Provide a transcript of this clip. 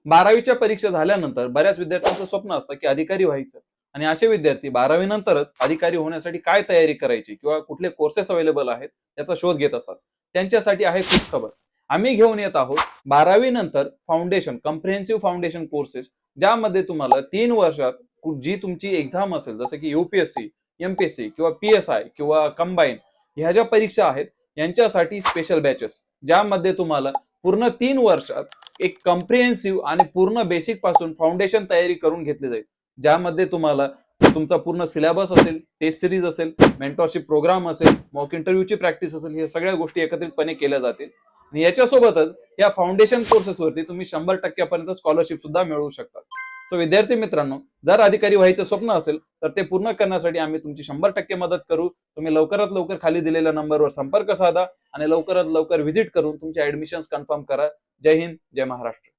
12वीच्या परीक्षा झाल्यानंतर बऱ्याच विद्यार्थ्यांचं स्वप्न असतं की अधिकारी व्हायचं, आणि असे विद्यार्थी 12वी नंतरच अधिकारी होण्यासाठी काय तयारी करायची किंवा कुठले कोर्सेस अवेलेबल आहेत त्याचा शोध घेत असतात. त्यांच्यासाठी आहे खूप खबर. आम्ही घेऊन येत आहोत 12वी नंतर फाउंडेशन, कम्प्रिहेन्सिव्ह फाउंडेशन कोर्सेस, ज्यामध्ये तुम्हाला 3 वर्षात जी तुमची एक्झाम असेल, जसं की युपीएससी, एमपीएससी किंवा पीएसआय किंवा कंबाईन, ह्या ज्या परीक्षा आहेत यांच्यासाठी स्पेशल बॅचेस, ज्यामध्ये तुम्हाला पूर्ण 3 वर्षात एक कम्प्रिहेन्सिव्ह आणि पूर्ण बेसिक पासून फाउंडेशन तयारी करून घेतली जाईल, ज्यामध्ये तुम्हाला तुमचा पूर्ण सिलेबस असेल, टेस्ट सिरीज असेल, मेंटॉरशिप प्रोग्राम असेल, मॉक इंटरव्ह्यूची प्रॅक्टिस असेल, या सगळ्या गोष्टी एकत्रितपणे केल्या जातील. आणि याच्यासोबतच या फाउंडेशन कोर्सेसवरती तुम्ही 100% स्कॉलरशिप सुद्धा मिळवू शकता. सो विद्यार्थी मित्रांनो, जर अधिकारी व्हायचं स्वप्न असेल तर ते पूर्ण करण्यासाठी आम्ही तुमची 100% मदत करू. तुम्ही लवकरात लवकर खाली दिलेल्या नंबरवर संपर्क साधा आणि लवकरात लवकर व्हिजिट करून तुमचे ऍडमिशन्स कन्फर्म करा. जय हिंद, जय महाराष्ट्र.